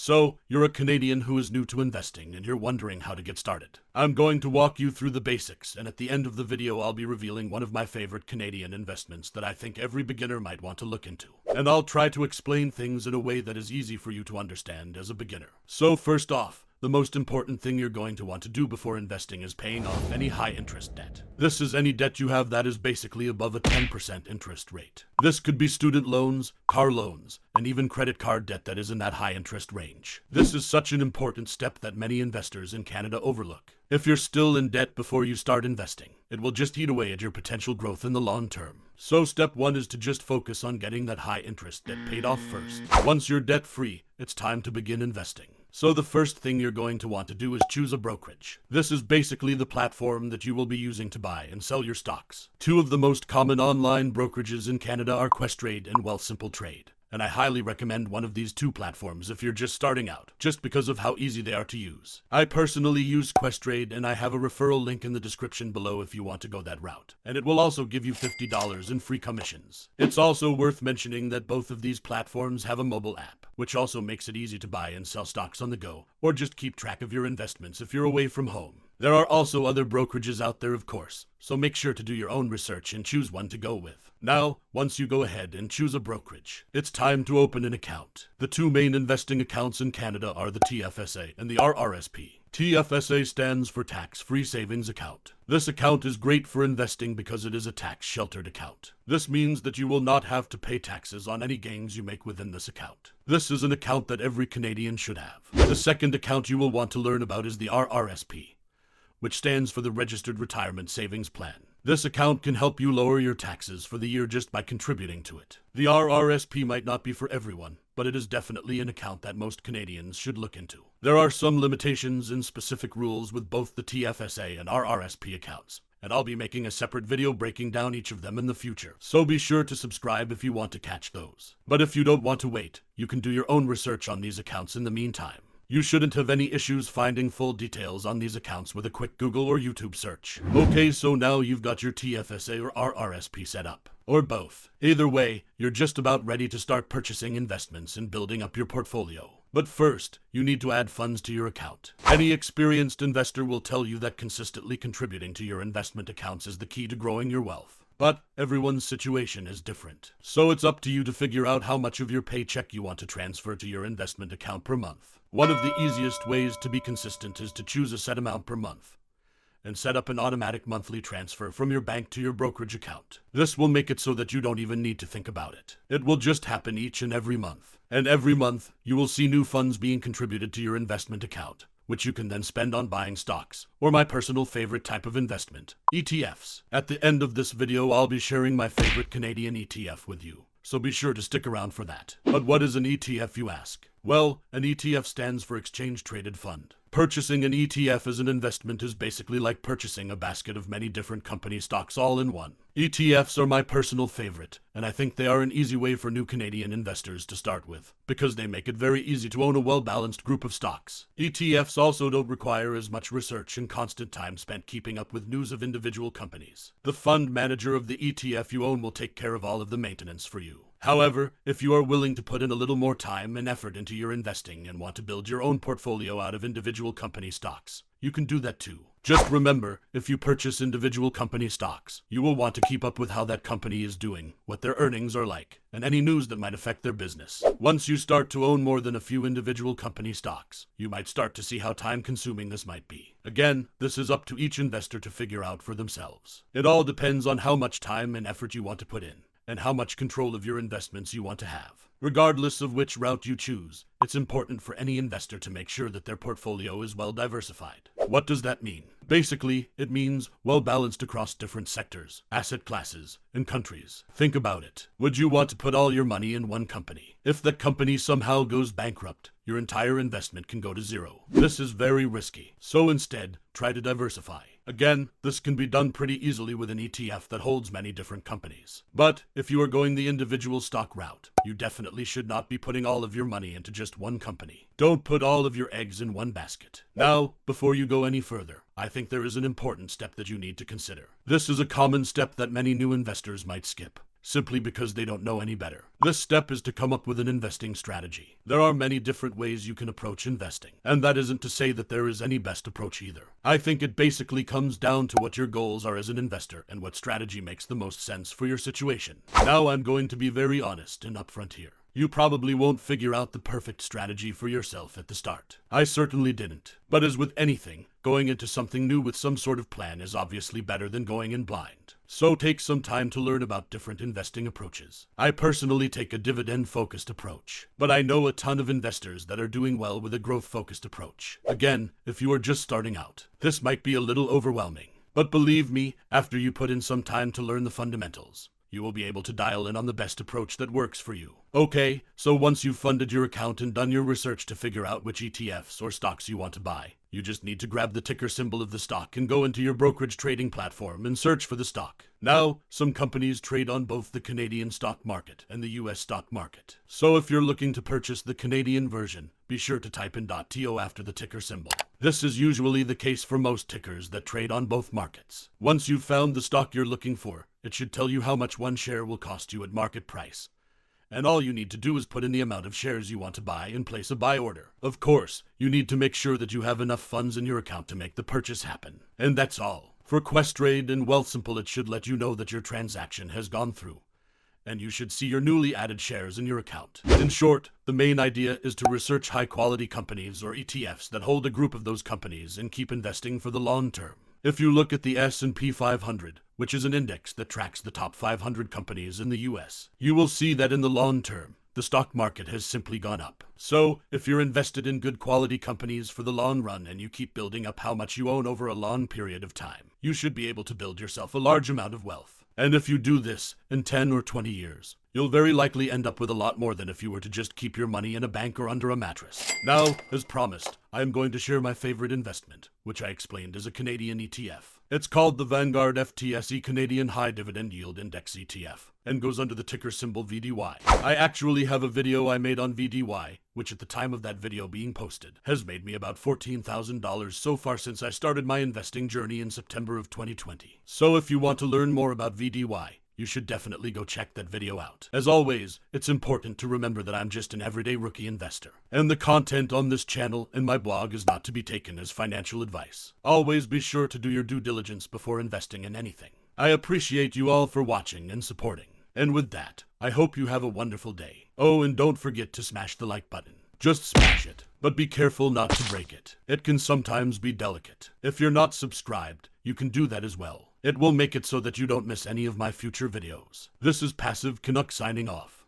So, you're a Canadian who is new to investing and you're wondering how to get started. I'm going to walk you through the basics, and at the end of the video I'll be revealing one of my favorite Canadian investments that I think every beginner might want to look into. And I'll try to explain things in a way that is easy for you to understand as a beginner. So first off, the most important thing you're going to want to do before investing is paying off any high-interest debt. This is any debt you have that is basically above a 10% interest rate. This could be student loans, car loans, and even credit card debt that is in that high-interest range. This is such an important step that many investors in Canada overlook. If you're still in debt before you start investing, it will just eat away at your potential growth in the long term. So step 1 is to just focus on getting that high-interest debt paid off first. Once you're debt-free, it's time to begin investing. So the first thing you're going to want to do is choose a brokerage. This is basically the platform that you will be using to buy and sell your stocks. Two of the most common online brokerages in Canada are Questrade and Wealthsimple Trade. And I highly recommend one of these two platforms if you're just starting out, just because of how easy they are to use. I personally use Questrade, and I have a referral link in the description below if you want to go that route. And it will also give you $50 in free commissions. It's also worth mentioning that both of these platforms have a mobile app, which also makes it easy to buy and sell stocks on the go, or just keep track of your investments if you're away from home. There are also other brokerages out there, of course, so make sure to do your own research and choose one to go with. Now, once you go ahead and choose a brokerage, it's time to open an account. The two main investing accounts in Canada are the TFSA and the RRSP. TFSA stands for Tax-Free Savings Account. This account is great for investing because it is a tax-sheltered account. This means that you will not have to pay taxes on any gains you make within this account. This is an account that every Canadian should have. The second account you will want to learn about is the RRSP, which stands for the Registered Retirement Savings Plan. This account can help you lower your taxes for the year just by contributing to it. The RRSP might not be for everyone, but it is definitely an account that most Canadians should look into. There are some limitations and specific rules with both the TFSA and RRSP accounts, and I'll be making a separate video breaking down each of them in the future, so be sure to subscribe if you want to catch those. But if you don't want to wait, you can do your own research on these accounts in the meantime. You shouldn't have any issues finding full details on these accounts with a quick Google or YouTube search. Okay, so now you've got your TFSA or RRSP set up, or both. Either way, you're just about ready to start purchasing investments and building up your portfolio. But first, you need to add funds to your account. Any experienced investor will tell you that consistently contributing to your investment accounts is the key to growing your wealth. But everyone's situation is different. So it's up to you to figure out how much of your paycheck you want to transfer to your investment account per month. One of the easiest ways to be consistent is to choose a set amount per month and set up an automatic monthly transfer from your bank to your brokerage account. This will make it so that you don't even need to think about it. It will just happen each and every month. And every month, you will see new funds being contributed to your investment account, which you can then spend on buying stocks, or my personal favorite type of investment, ETFs. At the end of this video, I'll be sharing my favorite Canadian ETF with you, so be sure to stick around for that. But what is an ETF, you ask? Well, an ETF stands for Exchange Traded Fund. Purchasing an ETF as an investment is basically like purchasing a basket of many different company stocks all in one. ETFs are my personal favorite, and I think they are an easy way for new Canadian investors to start with, because they make it very easy to own a well-balanced group of stocks. ETFs also don't require as much research and constant time spent keeping up with news of individual companies. The fund manager of the ETF you own will take care of all of the maintenance for you. However, if you are willing to put in a little more time and effort into your investing and want to build your own portfolio out of individual company stocks, you can do that too. Just remember, if you purchase individual company stocks, you will want to keep up with how that company is doing, what their earnings are like, and any news that might affect their business. Once you start to own more than a few individual company stocks, you might start to see how time-consuming this might be. Again, this is up to each investor to figure out for themselves. It all depends on how much time and effort you want to put in, and how much control of your investments you want to have. Regardless of which route you choose, it's important for any investor to make sure that their portfolio is well diversified. What does that mean? Basically, it means well balanced across different sectors, asset classes, and countries. Think about it. Would you want to put all your money in one company? If that company somehow goes bankrupt, your entire investment can go to zero. This is very risky. So instead, try to diversify. Again, this can be done pretty easily with an ETF that holds many different companies. But if you are going the individual stock route, you definitely should not be putting all of your money into just one company. Don't put all of your eggs in one basket. Now, before you go any further, I think there is an important step that you need to consider. This is a common step that many new investors might skip. simply because they don't know any better. This step is to come up with an investing strategy. There are many different ways you can approach investing, and that isn't to say that there is any best approach either. I think it basically comes down to what your goals are as an investor and what strategy makes the most sense for your situation. Now I'm going to be very honest and upfront here. You probably won't figure out the perfect strategy for yourself at the start. I certainly didn't. But as with anything, going into something new with some sort of plan is obviously better than going in blind. So take some time to learn about different investing approaches. I personally take a dividend-focused approach, but I know a ton of investors that are doing well with a growth-focused approach. Again, if you are just starting out, this might be a little overwhelming. But believe me, after you put in some time to learn the fundamentals, you will be able to dial in on the best approach that works for you. Okay, so once you've funded your account and done your research to figure out which ETFs or stocks you want to buy, you just need to grab the ticker symbol of the stock and go into your brokerage trading platform and search for the stock. Now, some companies trade on both the Canadian stock market and the US stock market. So if you're looking to purchase the Canadian version, be sure to type in .to after the ticker symbol. This is usually the case for most tickers that trade on both markets. Once you've found the stock you're looking for, it should tell you how much one share will cost you at market price. And all you need to do is put in the amount of shares you want to buy and place a buy order. Of course, you need to make sure that you have enough funds in your account to make the purchase happen. And that's all. For Questrade and Wealthsimple, it should let you know that your transaction has gone through, and you should see your newly added shares in your account. In short, the main idea is to research high-quality companies or ETFs that hold a group of those companies and keep investing for the long term. If you look at the S&P 500, which is an index that tracks the top 500 companies in the US, you will see that in the long term, the stock market has simply gone up. So, if you're invested in good quality companies for the long run and you keep building up how much you own over a long period of time, you should be able to build yourself a large amount of wealth. And if you do this in 10 or 20 years, you'll very likely end up with a lot more than if you were to just keep your money in a bank or under a mattress. Now, as promised, I am going to share my favorite investment, which I explained is a Canadian ETF. It's called the Vanguard FTSE Canadian High Dividend Yield Index ETF, and goes under the ticker symbol VDY. I actually have a video I made on VDY, which at the time of that video being posted, has made me about $14,000 so far since I started my investing journey in September of 2020. So if you want to learn more about VDY, you should definitely go check that video out. As always, it's important to remember that I'm just an everyday rookie investor, and the content on this channel and my blog is not to be taken as financial advice. Always be sure to do your due diligence before investing in anything. I appreciate you all for watching and supporting. And with that, I hope you have a wonderful day. Oh, and don't forget to smash the like button. Just smash it, but be careful not to break it. It can sometimes be delicate. If you're not subscribed, you can do that as well. It will make it so that you don't miss any of my future videos. This is Passive Canuck signing off.